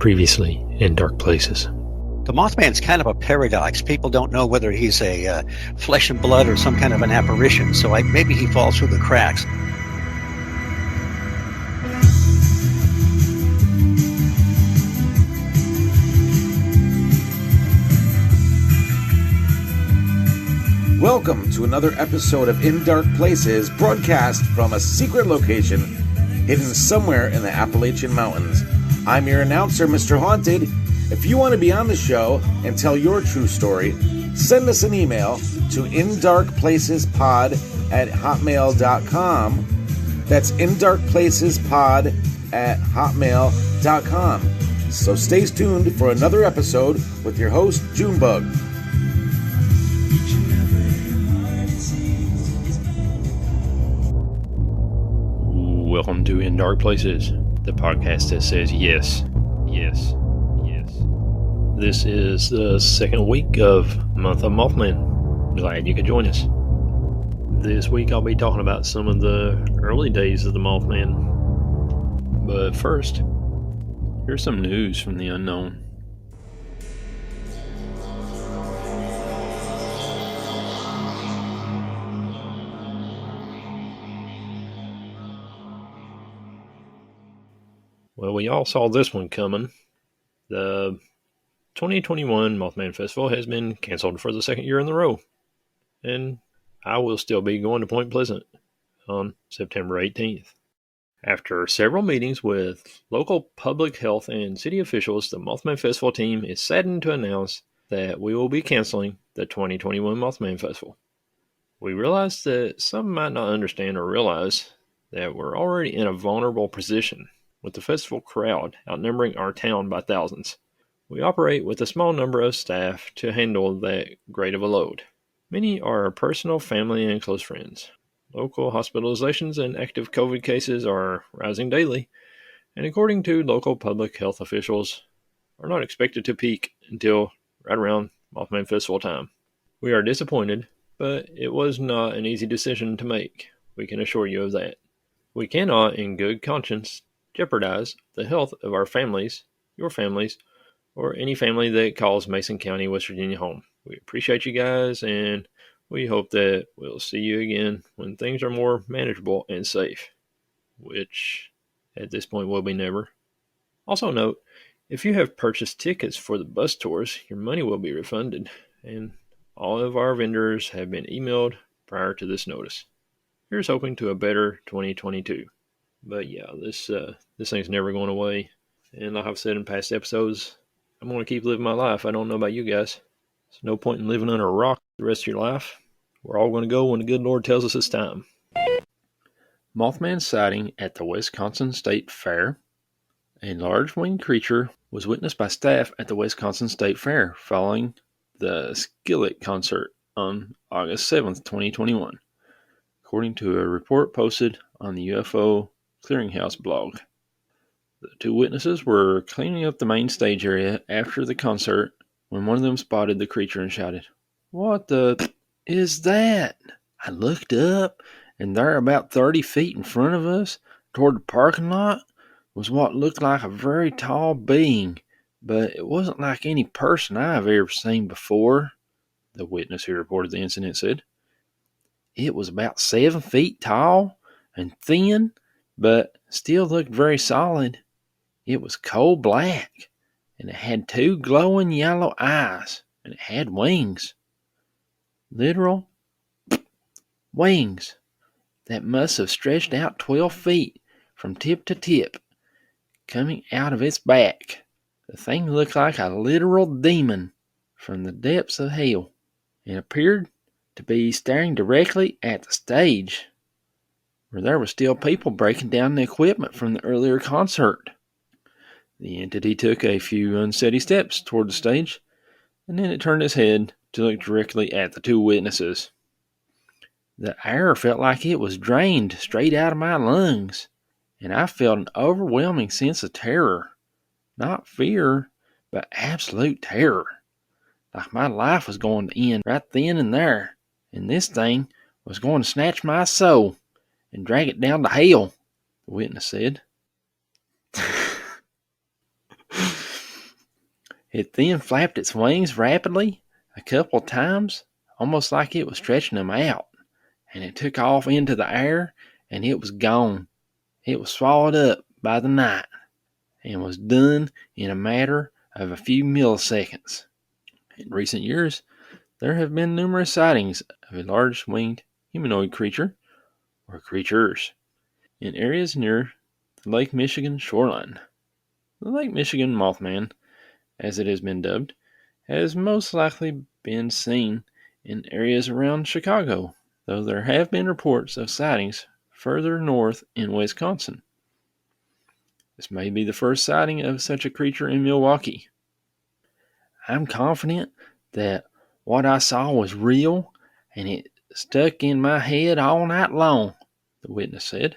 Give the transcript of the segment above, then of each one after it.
Previously in Dark Places. The Mothman's kind of a paradox. People don't know whether he's a flesh and blood or some kind of an apparition, so maybe he falls through the cracks. Welcome to another episode of In Dark Places, broadcast from a secret location hidden somewhere in the Appalachian Mountains. I'm your announcer, Mr. Haunted. If you want to be on the show and tell your true story, send us an email to indarkplacespod@hotmail.com. That's indarkplacespod@hotmail.com. So stay tuned for another episode with your host, Junebug. Welcome to In Dark Places, the podcast that says yes, yes, yes. This is the second week of Month of Mothman. Glad you could join us. This week I'll be talking about some of the early days of the Mothman. But first, here's some news from the unknown. Well, we all saw this one coming. The 2021 Mothman Festival has been canceled for the second year in a row. And I will still be going to Point Pleasant on September 18th. After several meetings with local public health and city officials, the Mothman Festival team is saddened to announce that we will be canceling the 2021 Mothman Festival. We realize that some might not understand or realize that we're already in a vulnerable position, with the festival crowd outnumbering our town by thousands. We operate with a small number of staff to handle that great of a load. Many are our personal, family, and close friends. Local hospitalizations and active COVID cases are rising daily, and according to local public health officials, are not expected to peak until right around Mothman Festival time. We are disappointed, but it was not an easy decision to make. We can assure you of that. We cannot, in good conscience, jeopardize the health of our families, your families, or any family that calls Mason County, West Virginia home. We appreciate you guys, and we hope that we'll see you again when things are more manageable and safe, which at this point will be never. Also note, if you have purchased tickets for the bus tours, your money will be refunded, and all of our vendors have been emailed prior to this notice. Here's hoping to a better 2022. But yeah, this thing's never going away. And like I've said in past episodes, I'm going to keep living my life. I don't know about you guys. There's no point in living under a rock the rest of your life. We're all going to go when the good Lord tells us it's time. Mothman sighting at the Wisconsin State Fair. A large winged creature was witnessed by staff at the Wisconsin State Fair following the Skillet concert on August 7th, 2021. According to a report posted on the UFO Clearinghouse blog. The two witnesses were cleaning up the main stage area after the concert when one of them spotted the creature and shouted, "What the is that?" I looked up, and there about 30 feet in front of us, toward the parking lot, was what looked like a very tall being, but it wasn't like any person I've ever seen before, the witness who reported the incident said. It was about 7 feet tall and thin, but still looked very solid. It was coal black, and it had two glowing yellow eyes, and it had wings. Literal wings that must have stretched out 12 feet from tip to tip, coming out of its back. The thing looked like a literal demon from the depths of hell, and appeared to be staring directly at the stage, where there were still people breaking down the equipment from the earlier concert. The entity took a few unsteady steps toward the stage, and then it turned its head to look directly at the two witnesses. The air felt like it was drained straight out of my lungs, and I felt an overwhelming sense of terror. Not fear, but absolute terror. Like my life was going to end right then and there, and this thing was going to snatch my soul and drag it down to hell, the witness said. It then flapped its wings rapidly a couple of times, almost like it was stretching them out, and it took off into the air, and it was gone. It was swallowed up by the night and was done in a matter of a few milliseconds. In recent years, there have been numerous sightings of a large winged humanoid creature or creatures in areas near the Lake Michigan shoreline. The Lake Michigan Mothman, as it has been dubbed, has most likely been seen in areas around Chicago, though there have been reports of sightings further north in Wisconsin. This may be the first sighting of such a creature in Milwaukee. I'm confident that what I saw was real, and it stuck in my head all night long, the witness said.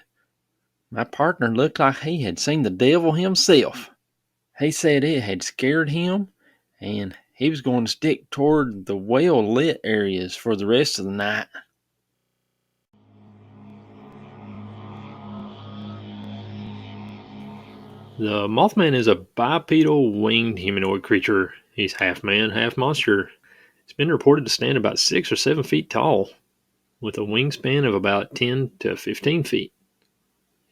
My partner looked like he had seen the devil himself. He said it had scared him, and he was going to stick toward the well-lit areas for the rest of the night. The Mothman is a bipedal winged humanoid creature. He's half man, half monster. It's been reported to stand about 6 or 7 feet tall, with a wingspan of about 10 to 15 feet.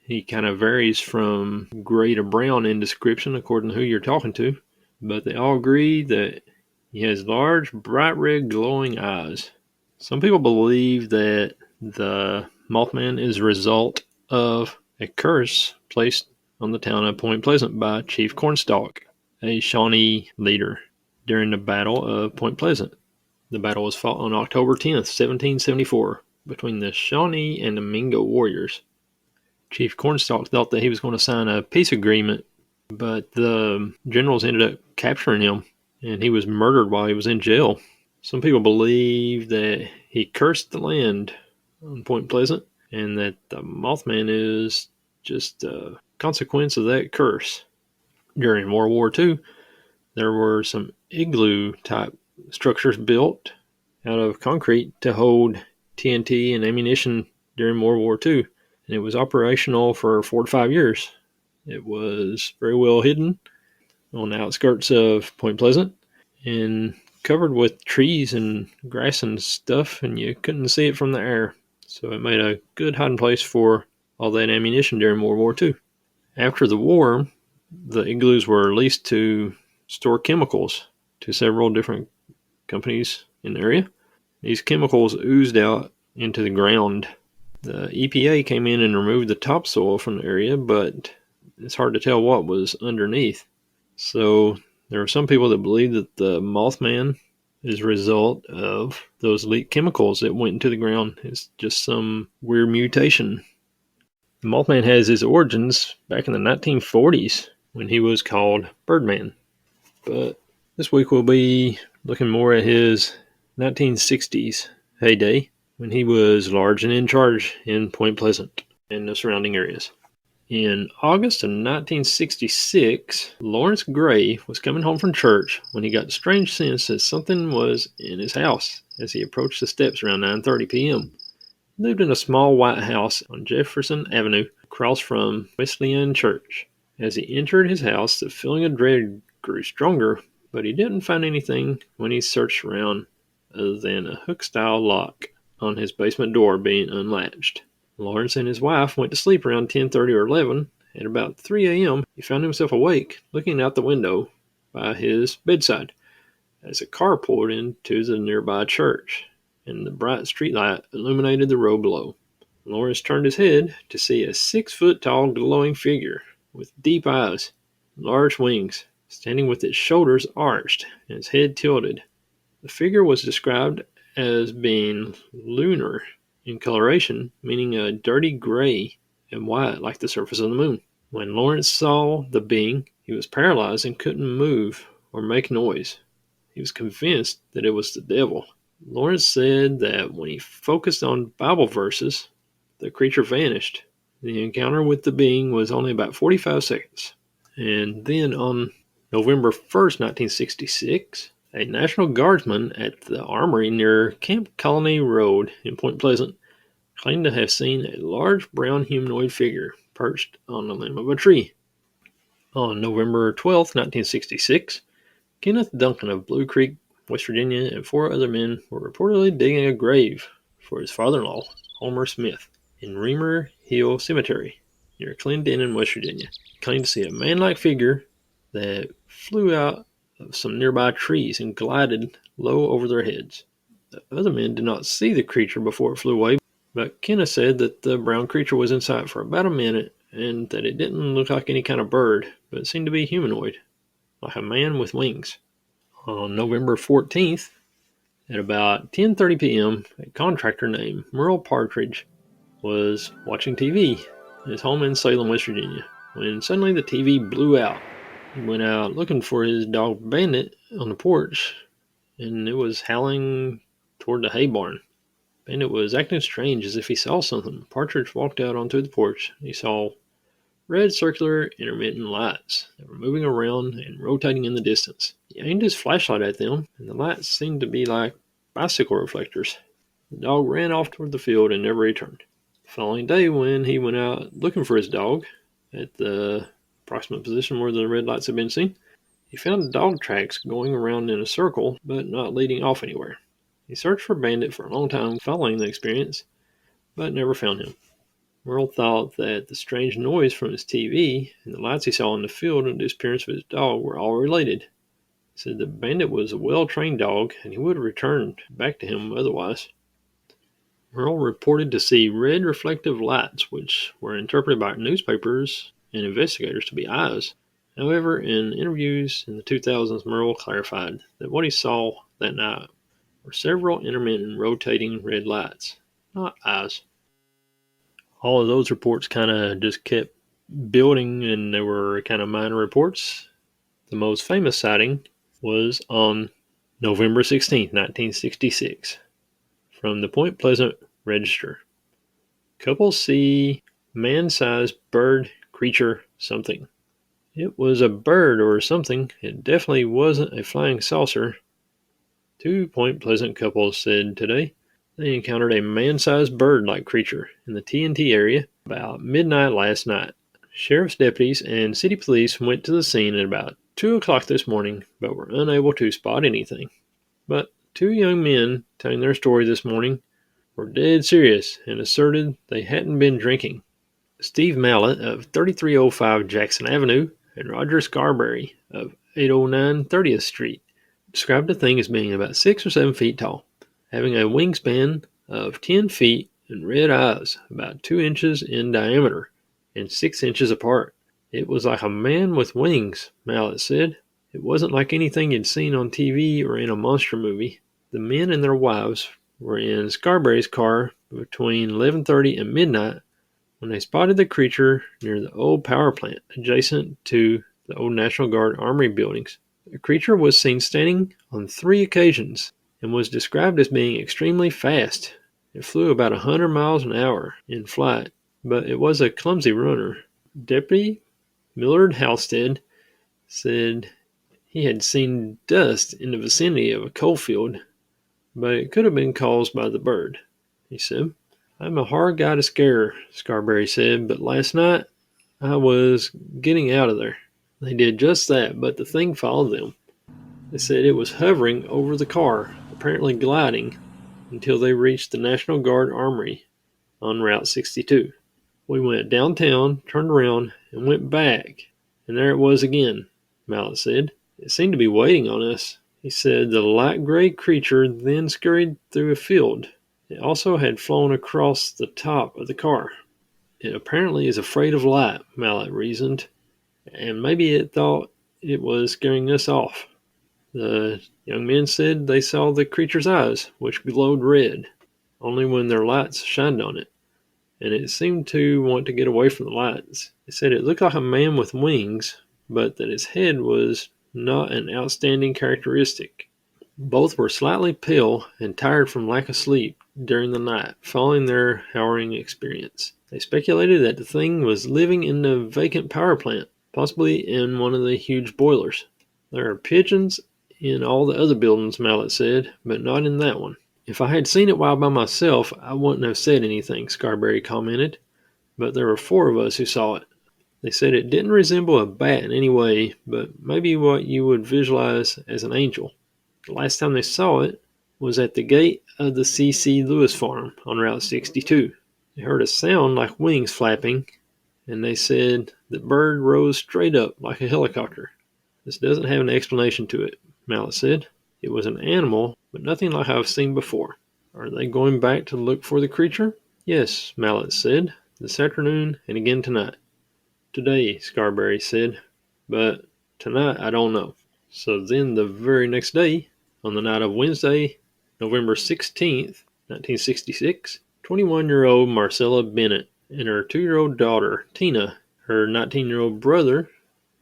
He kind of varies from gray to brown in description according to who you're talking to, but they all agree that he has large, bright red, glowing eyes. Some people believe that the Mothman is a result of a curse placed on the town of Point Pleasant by Chief Cornstalk, a Shawnee leader, during the Battle of Point Pleasant. The battle was fought on October 10th, 1774, between the Shawnee and the Mingo warriors. Chief Cornstalk thought that he was going to sign a peace agreement, but the generals ended up capturing him, and he was murdered while he was in jail. Some people believe that he cursed the land on Point Pleasant, and that the Mothman is just a consequence of that curse. During World War II, there were some igloo-type structures built out of concrete to hold TNT and ammunition during World War II, and it was operational for 4 to 5 years. It was very well hidden on the outskirts of Point Pleasant and covered with trees and grass and stuff, and you couldn't see it from the air. So it made a good hiding place for all that ammunition during World War II. After the war, the igloos were leased to store chemicals to several different companies in the area. These chemicals oozed out into the ground. The EPA came in and removed the topsoil from the area, but it's hard to tell what was underneath. So there are some people that believe that the Mothman is a result of those leaked chemicals that went into the ground. It's just some weird mutation. The Mothman has his origins back in the 1940s when he was called Birdman. But this week we'll be looking more at his 1960s heyday when he was large and in charge in Point Pleasant and the surrounding areas. In August of 1966, Lawrence Gray was coming home from church when he got a strange sense that something was in his house as he approached the steps around 9:30 p.m. He lived in a small white house on Jefferson Avenue across from Wesleyan Church. As he entered his house, the feeling of dread grew stronger, but he didn't find anything when he searched around other than a hook-style lock on his basement door being unlatched. Lawrence and his wife went to sleep around 10:30 or 11. At about 3 a.m., he found himself awake, looking out the window by his bedside as a car pulled into the nearby church, and the bright streetlight illuminated the road below. Lawrence turned his head to see a 6-foot-tall glowing figure with deep eyes, large wings, standing with its shoulders arched and its head tilted. The figure was described as being lunar in coloration, meaning a dirty gray and white like the surface of the moon. When Lawrence saw the being, he was paralyzed and couldn't move or make noise. He was convinced that it was the devil. Lawrence said that when he focused on Bible verses, the creature vanished. The encounter with the being was only about 45 seconds. And then on November 1st, 1966, a National Guardsman at the armory near Camp Colony Road in Point Pleasant claimed to have seen a large brown humanoid figure perched on the limb of a tree. On November 12th, 1966, Kenneth Duncan of Blue Creek, West Virginia, and 4 other men were reportedly digging a grave for his father-in-law, Homer Smith, in Reamer Hill Cemetery near Clendenin, West Virginia. He claimed to see a man-like figure that flew out of some nearby trees and glided low over their heads. The other men did not see the creature before it flew away, but Kenneth said that the brown creature was in sight for about a minute and that it didn't look like any kind of bird, but it seemed to be humanoid, like a man with wings. On November 14th, at about 10:30 p.m., a contractor named Merle Partridge was watching TV at his home in Salem, West Virginia, when suddenly the TV blew out. He went out looking for his dog Bandit on the porch, and it was howling toward the hay barn. Bandit was acting strange, as if he saw something. Partridge walked out onto the porch. He saw red circular intermittent lights that were moving around and rotating in the distance. He aimed his flashlight at them, and the lights seemed to be like bicycle reflectors. The dog ran off toward the field and never returned. The following day, when he went out looking for his dog at the approximate position where the red lights had been seen, he found dog tracks going around in a circle but not leading off anywhere. He searched for Bandit for a long time following the experience, but never found him. Merle thought that the strange noise from his TV and the lights he saw in the field and the disappearance of his dog were all related. He said the Bandit was a well-trained dog and he would have returned back to him otherwise. Merle reported to see red reflective lights, which were interpreted by newspapers and investigators to be eyes. However, in interviews in the 2000s, Merle clarified that what he saw that night were several intermittent rotating red lights, not eyes. All of those reports kind of just kept building, and they were kind of minor reports. The most famous sighting was on November 16, 1966, from the Point Pleasant Register. Couples see man-sized bird creature something. It was a bird or something. It definitely wasn't a flying saucer. 2 Point Pleasant couples said today they encountered a man-sized bird-like creature in the TNT area about midnight last night. Sheriff's deputies and city police went to the scene at about 2 o'clock this morning, but were unable to spot anything. But 2 young men telling their story this morning were dead serious and asserted they hadn't been drinking. Steve Mallett of 3305 Jackson Avenue and Roger Scarberry of 809 30th Street described the thing as being about 6 or 7 feet tall, having a wingspan of 10 feet and red eyes about 2 inches in diameter and 6 inches apart. It was like a man with wings, Mallett said. It wasn't like anything you'd seen on TV or in a monster movie. The men and their wives were in Scarberry's car between 11:30 and midnight when they spotted the creature near the old power plant adjacent to the old National Guard Armory buildings. The creature was seen standing on 3 occasions and was described as being extremely fast. It flew about 100 miles an hour in flight, but it was a clumsy runner. Deputy Millard Halstead said he had seen dust in the vicinity of a coal field, but it could have been caused by the bird, he said. I'm a hard guy to scare, Scarberry said, but last night I was getting out of there. They did just that, but the thing followed them. They said it was hovering over the car, apparently gliding, until they reached the National Guard Armory on Route 62. We went downtown, turned around, and went back, and there it was again, Mallett said. It seemed to be waiting on us. He said the light gray creature then scurried through a field. It also had flown across the top of the car. It apparently is afraid of light, Mallett reasoned, and maybe it thought it was scaring us off. The young men said they saw the creature's eyes, which glowed red, only when their lights shined on it, and it seemed to want to get away from the lights. They said it looked like a man with wings, but that its head was not an outstanding characteristic. Both were slightly pale and tired from lack of sleep during the night following their harrowing experience. They speculated that the thing was living in the vacant power plant, possibly in one of the huge boilers. There are pigeons in all the other buildings, Mallett said, but not in that one. If I had seen it while by myself, I wouldn't have said anything, Scarberry commented, but there were 4 of us who saw it. They said it didn't resemble a bat in any way, but maybe what you would visualize as an angel. The last time they saw it was at the gate of the C.C. Lewis farm on Route 62. They heard a sound like wings flapping, and they said the bird rose straight up like a helicopter. This doesn't have an explanation to it, Mallet said. It was an animal, but nothing like I've seen before. Are they going back to look for the creature? Yes, Mallet said. This afternoon and again tonight. Today, Scarberry said. But tonight I don't know. So then the very next day, on the night of Wednesday, November 16th, 1966, 21-year-old Marcella Bennett and her 2-year-old daughter, Tina, her 19-year-old brother,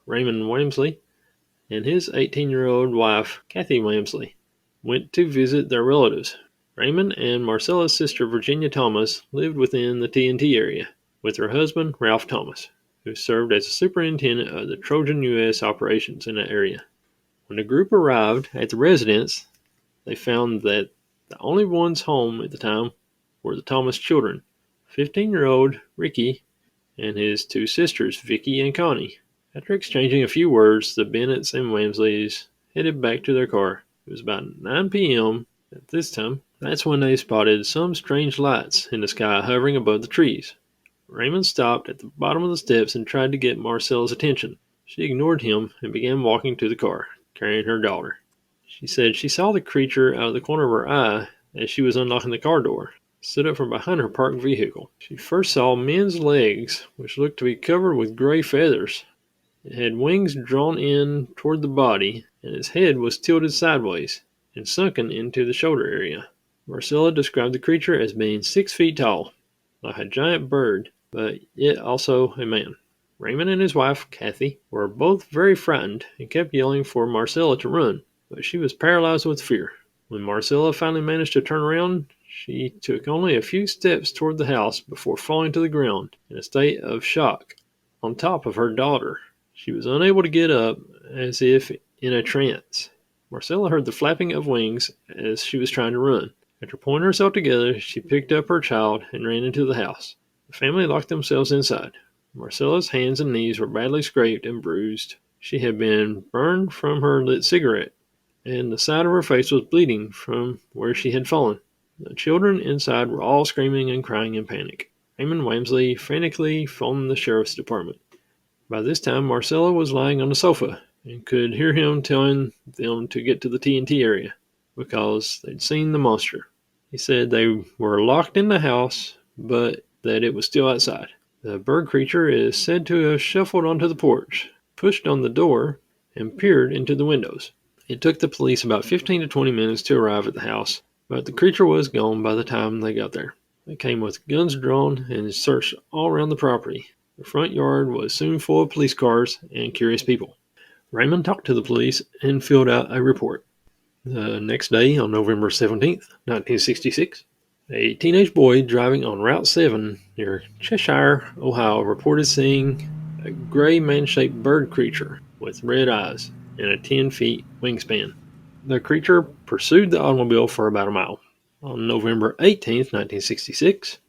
Raymond Wamsley, and his 18-year-old wife, Kathy Wamsley, went to visit their relatives. Raymond and Marcella's sister, Virginia Thomas, lived within the TNT area with her husband, Ralph Thomas, who served as the superintendent of the Trojan U.S. operations in that area. When the group arrived at the residence, they found that the only ones home at the time were the Thomas children, 15-year-old Ricky and his 2 sisters, Vicky and Connie. After exchanging a few words, the Bennetts and Wamsleys headed back to their car. It was about 9 p.m. at this time. That's when they spotted some strange lights in the sky hovering above the trees. Raymond stopped at the bottom of the steps and tried to get Marcella's attention. She ignored him and began walking to the car, carrying her daughter. She said she saw the creature out of the corner of her eye as she was unlocking the car door, stood up from behind her parked vehicle. She first saw men's legs, which looked to be covered with gray feathers. It had wings drawn in toward the body, and its head was tilted sideways and sunken into the shoulder area. Marcella described the creature as being 6 feet tall, like a giant bird, but yet also a man. Raymond and his wife, Kathy, were both very frightened and kept yelling for Marcella to run, but she was paralyzed with fear. When Marcella finally managed to turn around, she took only a few steps toward the house before falling to the ground in a state of shock on top of her daughter. She was unable to get up, as if in a trance. Marcella heard the flapping of wings as she was trying to run. After pulling herself together, she picked up her child and ran into the house. The family locked themselves inside. Marcella's hands and knees were badly scraped and bruised. She had been burned from her lit cigarette, and the side of her face was bleeding from where she had fallen. The children inside were all screaming and crying in panic. Raymond Wamsley frantically phoned the sheriff's department. By this time, Marcella was lying on the sofa and could hear him telling them to get to the TNT area because they'd seen the monster. He said they were locked in the house, but that it was still outside. The bird creature is said to have shuffled onto the porch, pushed on the door, and peered into the windows. It took the police about 15 to 20 minutes to arrive at the house, but the creature was gone by the time they got there. They came with guns drawn and searched all around the property. The front yard was soon full of police cars and curious people. Raymond talked to the police and filled out a report. The next day, on November 17th, 1966, a teenage boy driving on Route 7 near Cheshire, Ohio, reported seeing a gray man-shaped bird creature with red eyes and a 10-foot wingspan. The creature pursued the automobile for about a mile. On November 18th, 1966,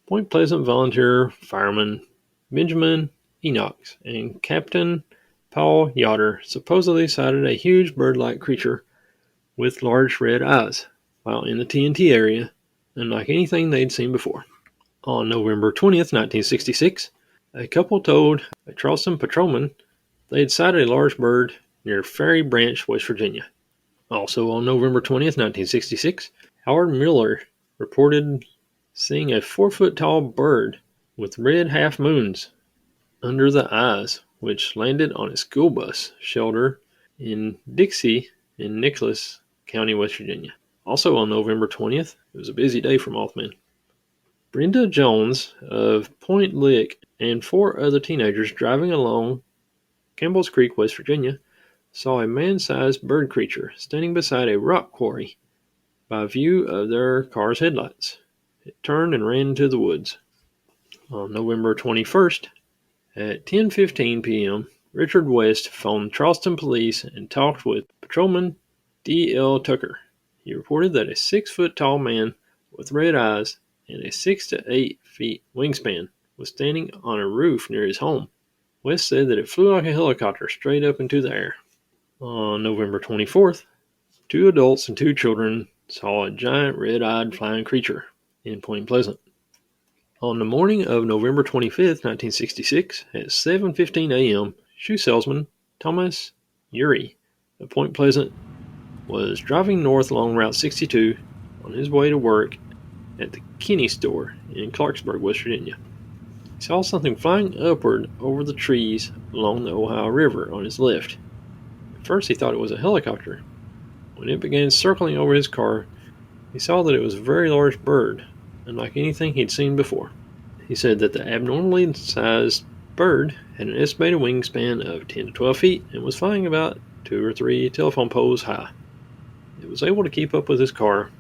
Point Pleasant volunteer fireman Benjamin Enochs and Captain Paul Yoder supposedly sighted a huge bird-like creature with large red eyes while in the TNT area, unlike anything they'd seen before. On November 20th, 1966, a couple told a Charleston patrolman they had sighted a large bird near Ferry Branch, West Virginia. Also on November 20th, 1966, Howard Mueller reported seeing a 4-foot-tall bird with red half-moons under the eyes, which landed on a school bus shelter in Dixie in Nicholas County, West Virginia. Also on November 20th, it was a busy day for Mothman. Brenda Jones of Point Lick and 4 other teenagers driving along Campbell's Creek, West Virginia, saw a man-sized bird creature standing beside a rock quarry by view of their car's headlights. It turned and ran into the woods. On November 21st, at 10:15 p.m., Richard West phoned Charleston police and talked with Patrolman D.L. Tucker. He reported that a 6-foot-tall man with red eyes and a 6 to 8 feet wingspan was standing on a roof near his home. West said that it flew like a helicopter straight up into the air. On November 24th, 2 adults and 2 children saw a giant red-eyed flying creature in Point Pleasant. On the morning of November 25th, 1966, at 7:15 a.m., shoe salesman Thomas Urey of Point Pleasant was driving north along Route 62 on his way to work at the Kinney store in Clarksburg, West Virginia. He saw something flying upward over the trees along the Ohio River on his left. At first he thought it was a helicopter. When it began circling over his car, he saw that it was a very large bird, unlike anything he'd seen before. He said that the abnormally sized bird had an estimated wingspan of 10 to 12 feet and was flying about 2 or 3 telephone poles high. It was able to keep up with his car,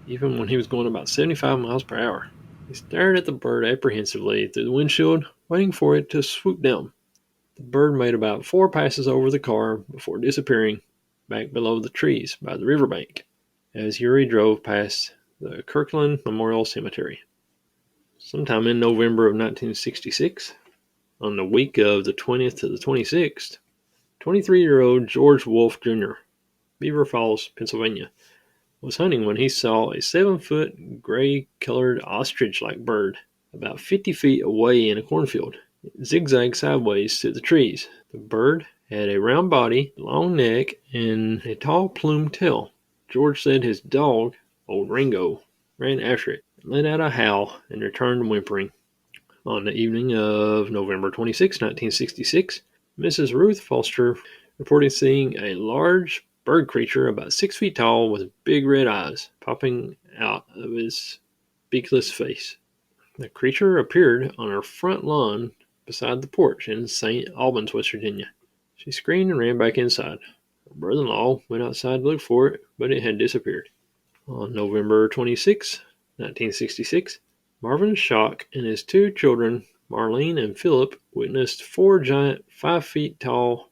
even when he was going about 75 miles per hour. He stared at the bird apprehensively through the windshield, waiting for it to swoop down. The bird made about 4 passes over the car before disappearing back below the trees by the riverbank as Urey drove past the Kirkland Memorial Cemetery. Sometime in November of 1966, on the week of the 20th to the 26th, 23-year-old George Wolfe Jr., Beaver Falls, Pennsylvania, was hunting when he saw a 7-foot gray-colored ostrich-like bird about 50 feet away in a cornfield. It zigzagged sideways through the trees. The bird had a round body, long neck, and a tall plumed tail. George said his dog, old Ringo, ran after it, let out a howl, and returned whimpering. On the evening of November 26, 1966, Mrs. Ruth Foster reported seeing a large bird creature about 6 feet tall with big red eyes popping out of his beakless face. The creature appeared on her front lawn beside the porch in St. Albans, West Virginia. She screamed and ran back inside. Her brother-in-law went outside to look for it, but it had disappeared. On November 26, 1966, Marvin Schock and his 2 children, Marlene and Philip, witnessed 4 giant 5 feet tall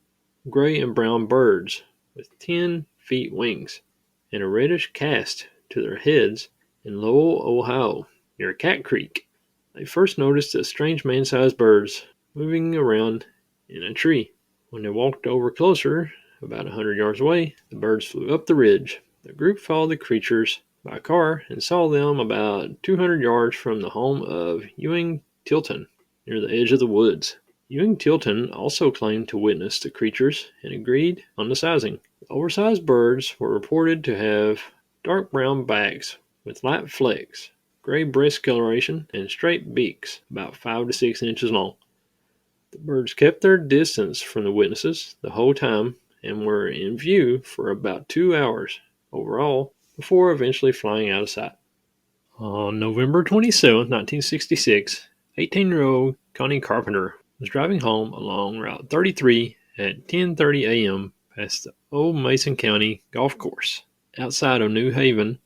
gray and brown birds with 10 feet wings and a reddish cast to their heads in Lowell, Ohio, near Cat Creek. They first noticed the strange man-sized birds moving around in a tree. When they walked over closer, about 100 yards away, the birds flew up the ridge. The group followed the creatures by car and saw them about 200 yards from the home of Ewing Tilton, near the edge of the woods. Ewing Tilton also claimed to witness the creatures and agreed on the sizing. The oversized birds were reported to have dark brown backs with light flecks, gray breast coloration, and straight beaks about 5 to 6 inches long. The birds kept their distance from the witnesses the whole time and were in view for about 2 hours overall before eventually flying out of sight. On November 27, 1966, 18-year-old Connie Carpenter was driving home along Route 33 at 10:30 a.m. past the Old Mason County Golf Course outside of New Haven,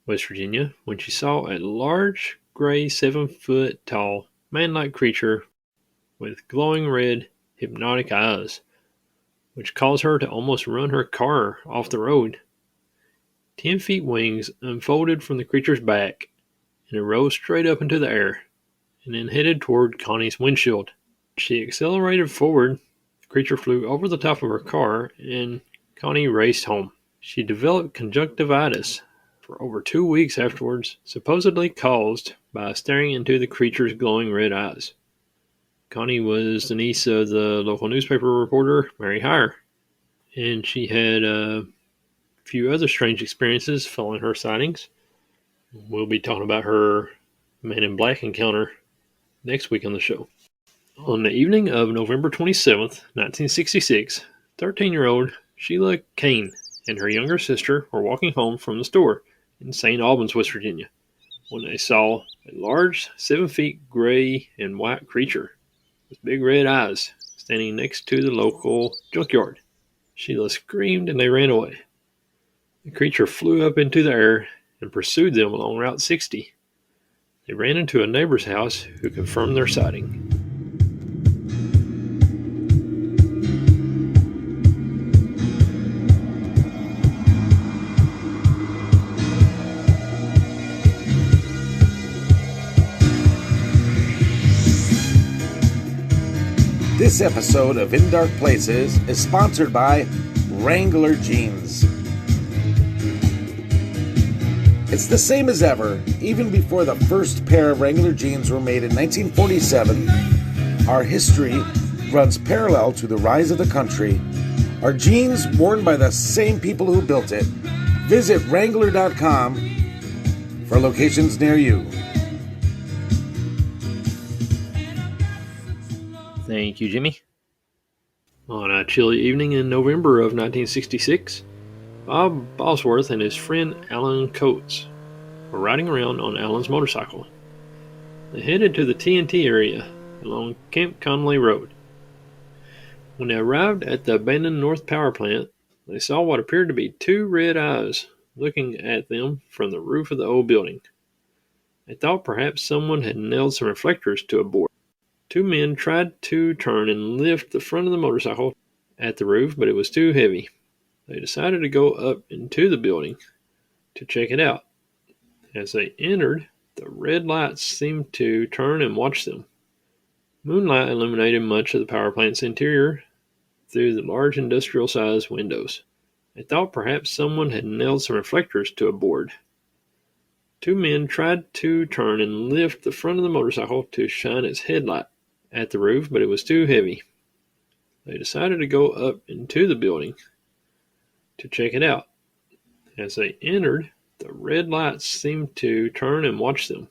West Virginia, when she saw a large gray 7-foot tall man-like creature with glowing red hypnotic eyes, which caused her to almost run her car off the road. 10 feet wings unfolded from the creature's back and it rose straight up into the air and then headed toward Connie's windshield. She accelerated forward. The creature flew over the top of her car and Connie raced home. She developed conjunctivitis for over 2 weeks afterwards, supposedly caused by staring into the creature's glowing red eyes. Connie was the niece of the local newspaper reporter, Mary Heyer, and she had a few other strange experiences following her sightings. We'll be talking about her Man in Black encounter next week on the show. On the evening of November 27th, 1966, 13-year-old Sheila Kane and her younger sister were walking home from the store in St. Albans, West Virginia, when they saw a large 7-foot gray and white creature with big red eyes standing next to the local junkyard. Sheila screamed and they ran away. The creature flew up into the air and pursued them along Route 60. They ran into a neighbor's house who confirmed their sighting. This This episode of In Dark Places is sponsored by Wrangler Jeans. It's the same as ever. Even before the first pair of Wrangler jeans were made in 1947, our history runs parallel to the rise of the country. Are jeans worn by the same people who built it? Visit Wrangler.com for locations near you. Thank you, Jimmy. On a chilly evening in November of 1966, Bob Bosworth and his friend Alan Coates were riding around on Alan's motorcycle. They headed to the TNT area along Camp Conley Road. When they arrived at the abandoned North Power Plant, they saw what appeared to be two red eyes looking at them from the roof of the old building. They thought perhaps someone had nailed some reflectors to a board. Two men tried to turn and lift the front of the motorcycle at the roof, but it was too heavy. They decided to go up into the building to check it out. As they entered, the red lights seemed to turn and watch them. Moonlight illuminated much of the power plant's interior through the large industrial-sized windows. They thought perhaps someone had nailed some reflectors to a board. Two men tried to turn and lift the front of the motorcycle to shine its headlight at the roof, but it was too heavy. They decided to go up into the building to check it out. As they entered, the red lights seemed to turn and watch them.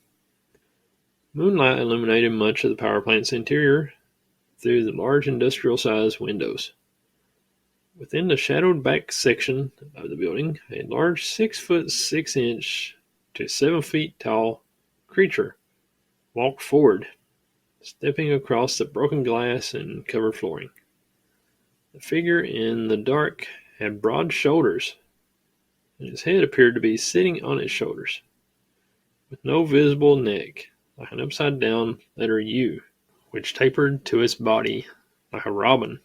Moonlight illuminated much of the power plant's interior through the large industrial-sized windows. Within the shadowed back section of the building, a large 6 foot 6 inch to 7 feet tall creature walked forward, stepping across the broken glass and covered flooring. The figure in the dark had broad shoulders, and his head appeared to be sitting on its shoulders, with no visible neck, like an upside-down letter U, which tapered to its body like a robin.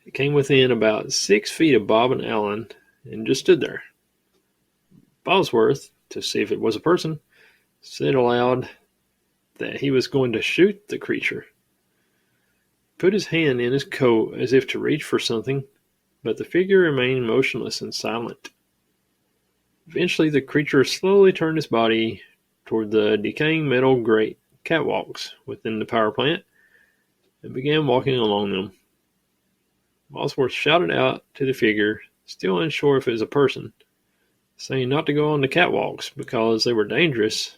It came within about 6 feet of Bob and Alan and just stood there. Bosworth, to see if it was a person, said aloud that he was going to shoot the creature. He put his hand in his coat as if to reach for something, but the figure remained motionless and silent. Eventually, the creature slowly turned its body toward the decaying metal grate catwalks within the power plant and began walking along them. Bosworth shouted out to the figure, still unsure if it was a person, saying not to go on the catwalks because they were dangerous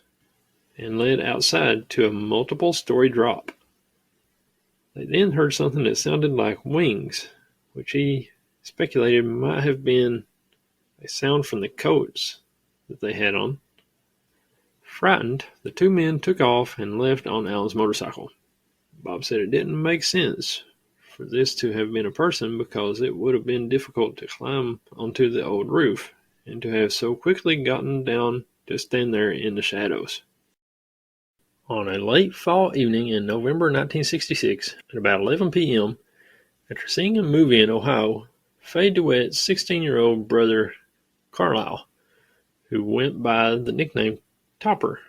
and led outside to a multiple-story drop. They then heard something that sounded like wings, which he speculated might have been a sound from the coats that they had on. Frightened, the two men took off and left on Alan's motorcycle. Bob said it didn't make sense for this to have been a person because it would have been difficult to climb onto the old roof and to have so quickly gotten down to stand there in the shadows. On a late fall evening in November 1966, at about 11 p.m., after seeing a movie in Ohio, Faye DeWitt's 16-year-old brother, Carlisle, who went by the nickname Topper,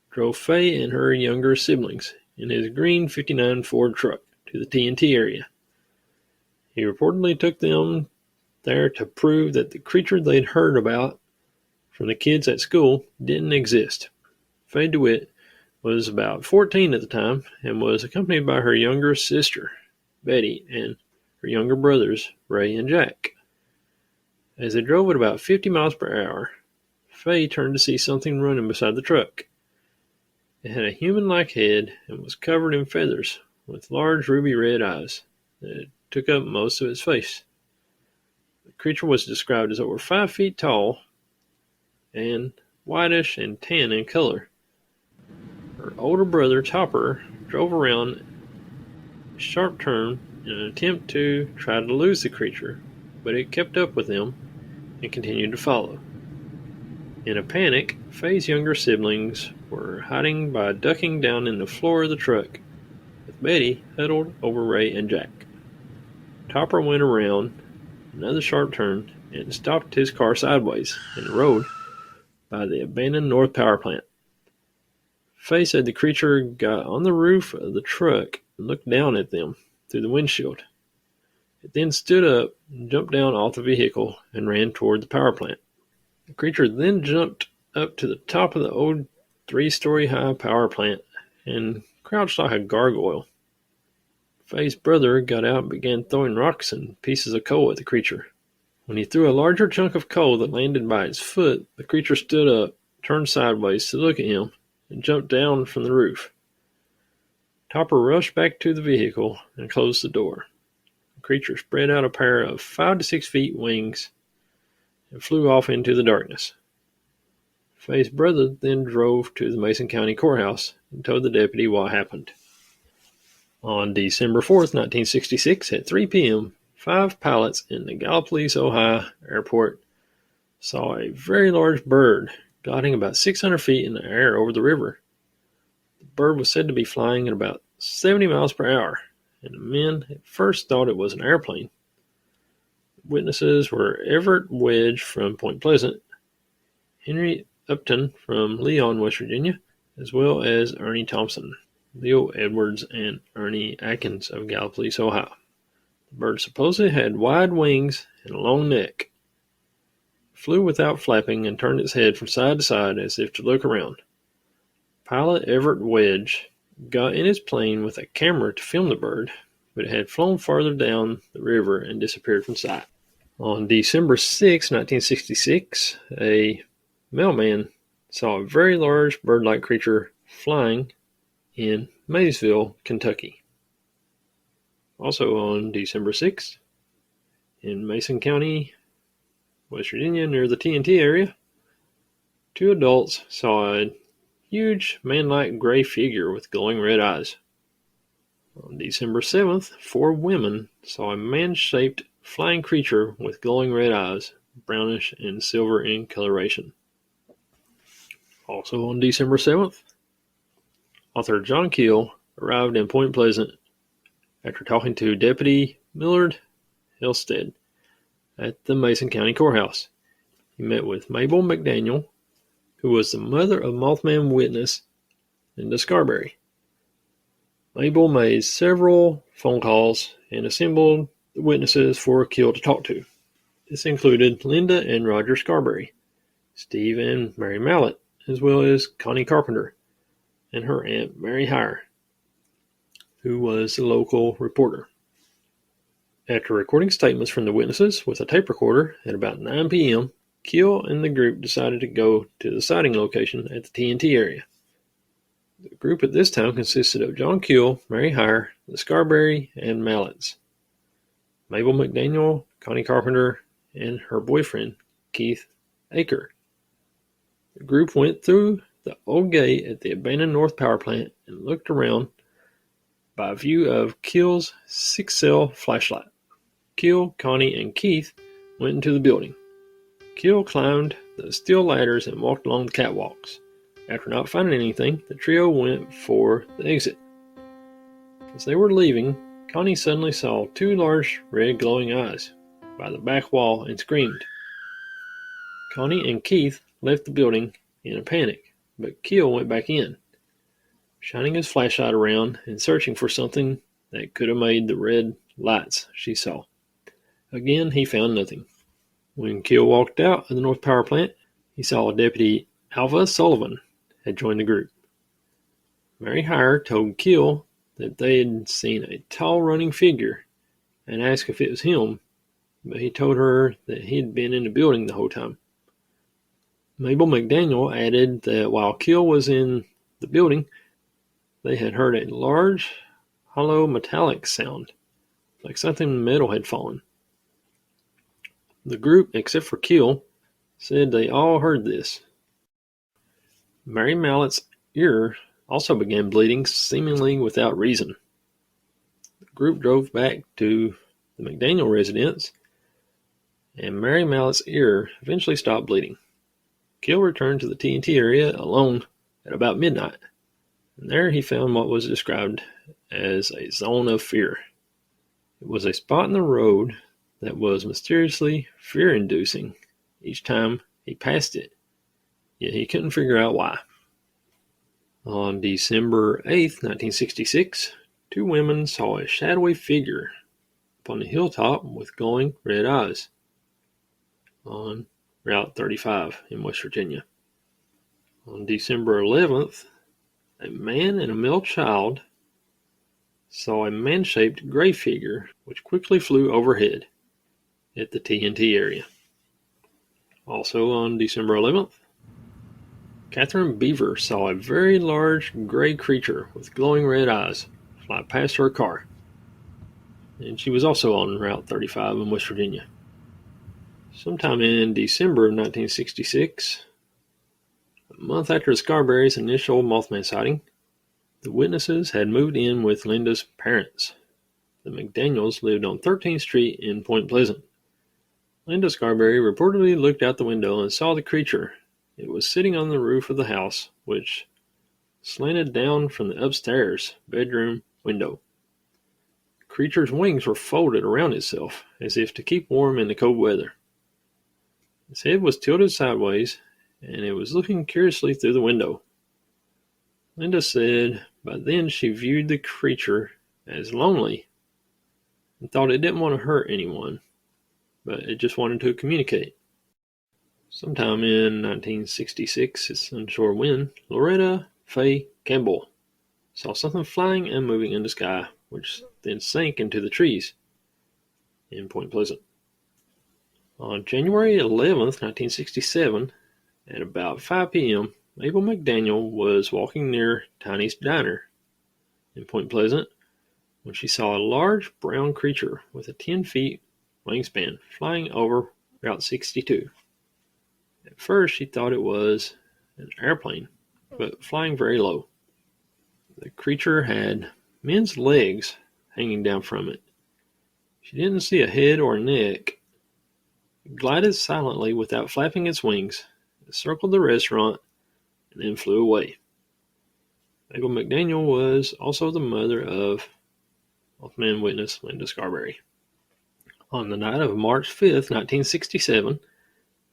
drove Faye and her younger siblings in his green '59 Ford truck to the TNT area. He reportedly took them there to prove that the creature they'd heard about from the kids at school didn't exist. Faye DeWitt was about 14 at the time and was accompanied by her younger sister, Betty, and her younger brothers, Ray and Jack. As they drove at about 50 miles per hour, Faye turned to see something running beside the truck. It had a human-like head and was covered in feathers, with large ruby red eyes that took up most of its face. The creature was described as over 5 feet tall and whitish and tan in color. Her older brother, Topper, drove around a sharp turn in an attempt to try to lose the creature, but it kept up with them and continued to follow. In a panic, Faye's younger siblings were hiding by ducking down in the floor of the truck, with Betty huddled over Ray and Jack. Topper went around another sharp turn and stopped his car sideways in the road by the abandoned North Power Plant. Faye said the creature got on the roof of the truck and looked down at them through the windshield. It then stood up, jumped down off the vehicle, and ran toward the power plant. The creature then jumped up to the top of the old 3-story high power plant and crouched like a gargoyle. Faye's brother got out and began throwing rocks and pieces of coal at the creature. When he threw a larger chunk of coal that landed by its foot, the creature stood up, turned sideways to look at him, and jumped down from the roof. Topper rushed back to the vehicle and closed the door. The creature spread out a pair of 5 to 6 feet wings and flew off into the darkness. Faye's brother then drove to the Mason County Courthouse and told the deputy what happened. On December 4th, 1966, at 3 p.m., 5 pilots in the Gallipolis, Ohio airport saw a very large bird gliding about 600 feet in the air over the river. The bird was said to be flying at about 70 miles per hour, and the men at first thought it was an airplane. Witnesses were Everett Wedge from Point Pleasant, Henry Upton from Leon, West Virginia, as well as Ernie Thompson, Leo Edwards, and Ernie Atkins of Gallipolis, Ohio. The bird supposedly had wide wings and a long neck. It flew without flapping and turned its head from side to side as if to look around. Pilot Everett Wedge got in his plane with a camera to film the bird, but it had flown farther down the river and disappeared from sight. On December 6, 1966, a mailman saw a very large bird-like creature flying in Maysville, Kentucky. Also on December 6th, in Mason County, West Virginia, near the TNT area, 2 adults saw a huge man-like gray figure with glowing red eyes. On December 7th, 4 women saw a man-shaped flying creature with glowing red eyes, brownish and silver in coloration. Also on December 7th, author John Keel arrived in Point Pleasant after talking to Deputy Millard Hillstead at the Mason County Courthouse. He met with Mabel McDaniel, who was the mother of Mothman witness Linda Scarberry. Mabel made several phone calls and assembled the witnesses for Keel to talk to. This included Linda and Roger Scarberry, Steve and Mary Mallett, as well as Connie Carpenter and her aunt Mary Hire, who was the local reporter. After recording statements from the witnesses with a tape recorder at about 9 p.m., Keel and the group decided to go to the sighting location at the TNT area. The group at this time consisted of John Keel, Mary Hire, the Scarberry, and Malletts, Mabel McDaniel, Connie Carpenter, and her boyfriend, Keith Aker. The group went through the old gate at the abandoned North Power Plant and looked around by view of Keel's 6-cell flashlight. Keel, Connie, and Keith went into the building. Keel climbed the steel ladders and walked along the catwalks. After not finding anything, the trio went for the exit. As they were leaving, Connie suddenly saw 2 large red glowing eyes by the back wall and screamed. Connie and Keith left the building in a panic, but Keel went back in, shining his flashlight around and searching for something that could have made the red lights she saw. Again, he found nothing. When Keel walked out of the North Power Plant, he saw Deputy Alva Sullivan had joined the group. Mary Hire told Keel that they had seen a tall running figure and asked if it was him, but he told her that he had been in the building the whole time. Mabel McDaniel added that while Keel was in the building, they had heard a large, hollow metallic sound, like something metal had fallen. The group, except for Keel, said they all heard this. Mary Mallett's ear also began bleeding, seemingly without reason. The group drove back to the McDaniel residence, and Mary Mallett's ear eventually stopped bleeding. Keel returned to the TNT area alone at about midnight, and there he found what was described as a zone of fear. It was a spot in the road that was mysteriously fear-inducing each time he passed it, yet he couldn't figure out why. On December 8, 1966, two women saw a shadowy figure upon the hilltop with glowing red eyes on Route 35 in West Virginia. On December 11th, a man and a male child saw a man-shaped gray figure which quickly flew overhead at the TNT area. Also on December 11th, Catherine Beaver saw a very large gray creature with glowing red eyes fly past her car, and she was also on Route 35 in West Virginia. Sometime in December of 1966, a month after Scarberry's initial Mothman sighting, the witnesses had moved in with Linda's parents. The McDaniels lived on 13th Street in Point Pleasant. Linda Scarberry reportedly looked out the window and saw the creature. It was sitting on the roof of the house, which slanted down from the upstairs bedroom window. The creature's wings were folded around itself, as if to keep warm in the cold weather. Its head was tilted sideways, and it was looking curiously through the window. Linda said by then she viewed the creature as lonely and thought it didn't want to hurt anyone, but it just wanted to communicate. Sometime in 1966, it's unsure when, Loretta Faye Campbell saw something flying and moving in the sky, which then sank into the trees in Point Pleasant. On January 11th, 1967, at about 5 p.m., Mabel McDaniel was walking near Tiny's Diner in Point Pleasant when she saw a large brown creature with a 10 feet wingspan flying over Route 62. At first, she thought it was an airplane, but flying very low. The creature had men's legs hanging down from it. She didn't see a head or a neck. It glided silently without flapping its wings. It circled the restaurant and then flew away. Mabel McDaniel was also the mother of Mothman witness Linda Scarberry. On the night of March 5th, 1967,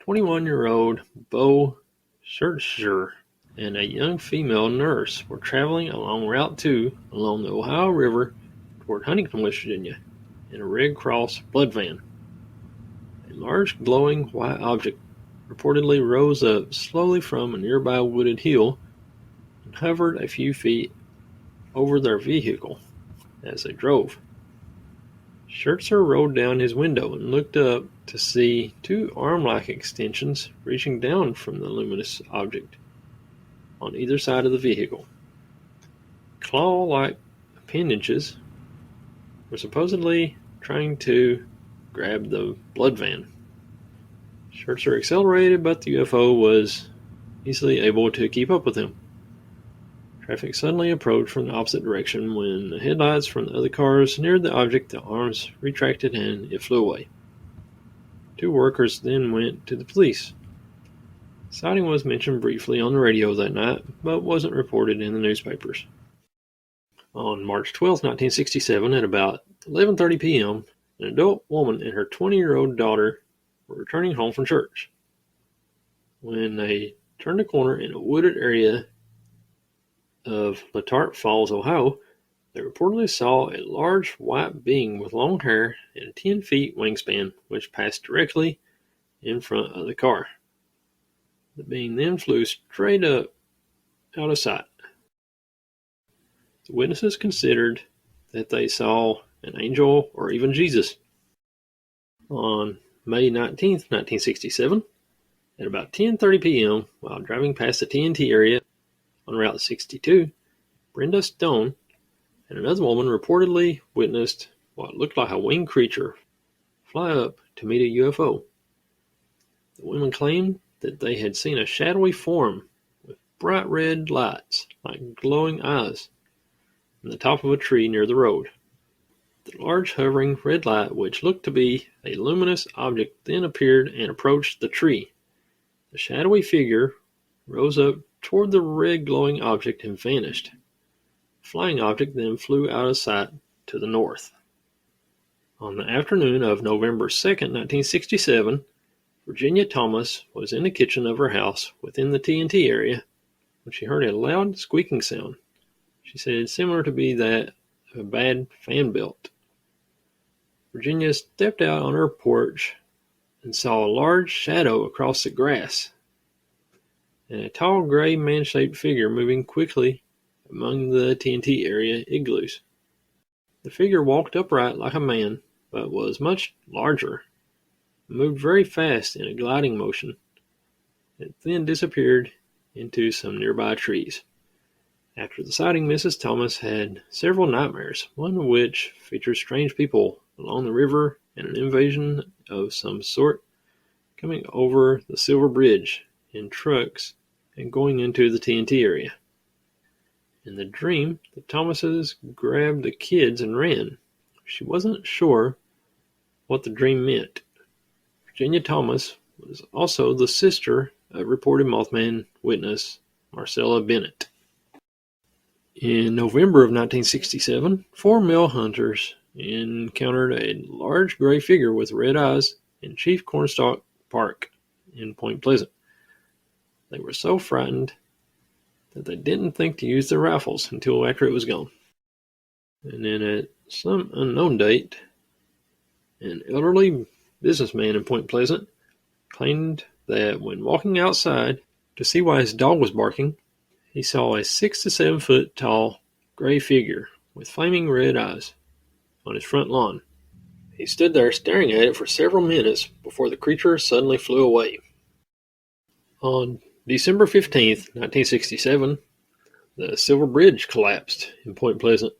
21-year-old Bo Schertzer and a young female nurse were traveling along Route 2 along the Ohio River toward Huntington, West Virginia, in a Red Cross blood van. A large glowing white object reportedly rose up slowly from a nearby wooded hill and hovered a few feet over their vehicle as they drove. Schertzer rolled down his window and looked up to see two arm-like extensions reaching down from the luminous object on either side of the vehicle. Claw-like appendages were supposedly trying to grab the blood van. Schertzer accelerated, but the UFO was easily able to keep up with him. Traffic suddenly approached from the opposite direction. When the headlights from the other cars neared the object, the arms retracted and it flew away. Two workers then went to the police. The sighting was mentioned briefly on the radio that night, but wasn't reported in the newspapers. On March 12, 1967, at about 11:30 p.m., an adult woman and her 20-year-old daughter were returning home from church. When they turned a corner in a wooded area of Latart Falls, Ohio, they reportedly saw a large white being with long hair and a 10 feet wingspan, which passed directly in front of the car. The being then flew straight up out of sight. The witnesses considered that they saw an angel or even Jesus. On May 19, 1967, at about 10:30 p.m., while driving past the TNT area on Route 62, Brenda Stone and another woman reportedly witnessed what looked like a winged creature fly up to meet a UFO. The women claimed that they had seen a shadowy form with bright red lights like glowing eyes on the top of a tree near the road. The large hovering red light, which looked to be a luminous object, then appeared and approached the tree. The shadowy figure rose up toward the red glowing object and vanished. The flying object then flew out of sight to the north. On the afternoon of November 2nd, 1967, Virginia Thomas was in the kitchen of her house within the TNT area when she heard a loud squeaking sound. She said similar to be that a bad fan belt. Virginia stepped out on her porch and saw a large shadow across the grass, and a tall gray man-shaped figure moving quickly among the TNT area igloos. The figure walked upright like a man, but was much larger, and moved very fast in a gliding motion. It then disappeared into some nearby trees. After the sighting, Mrs. Thomas had several nightmares, one of which featured strange people along the river and an invasion of some sort coming over the Silver Bridge in trucks and going into the TNT area. In the dream, the Thomases grabbed the kids and ran. She wasn't sure what the dream meant. Virginia Thomas was also the sister of reported Mothman witness Marcella Bennett. In November of 1967, 4 male hunters encountered a large gray figure with red eyes in Chief Cornstalk Park in Point Pleasant. They were so frightened that they didn't think to use their rifles until after it was gone. And then at some unknown date, an elderly businessman in Point Pleasant claimed that when walking outside to see why his dog was barking, he saw a 6 to 7 foot tall gray figure with flaming red eyes on his front lawn. He stood there staring at it for several minutes before the creature suddenly flew away. On December 15th, 1967, the Silver Bridge collapsed in Point Pleasant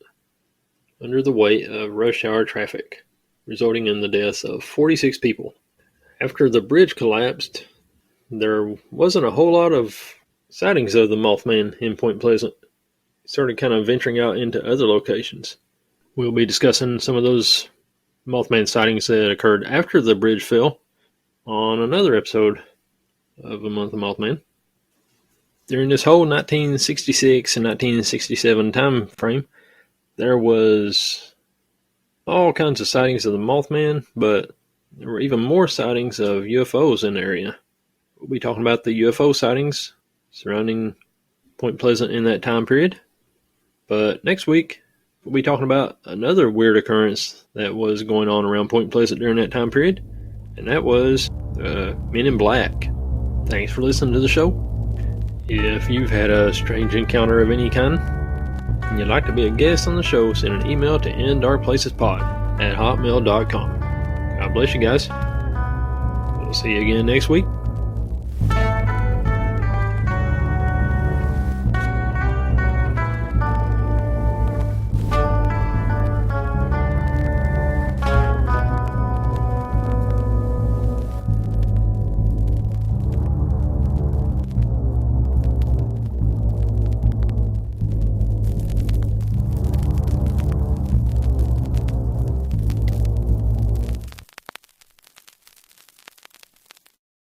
under the weight of rush hour traffic, resulting in the deaths of 46 people. After the bridge collapsed, there wasn't a whole lot of sightings of the Mothman in Point Pleasant. It started kind of venturing out into other locations. We'll be discussing some of those Mothman sightings that occurred after the bridge fell on another episode of A Month of Mothman. During this whole 1966 and 1967 time frame, there was all kinds of sightings of the Mothman, but there were even more sightings of UFOs in the area. We'll be talking about the UFO sightings surrounding Point Pleasant in that time period. But next week, we'll be talking about another weird occurrence that was going on around Point Pleasant during that time period, and that was Men in Black. Thanks for listening to the show. If you've had a strange encounter of any kind and you'd like to be a guest on the show, send an email to indarkplacespod@hotmail.com. God bless you guys. We'll see you again next week.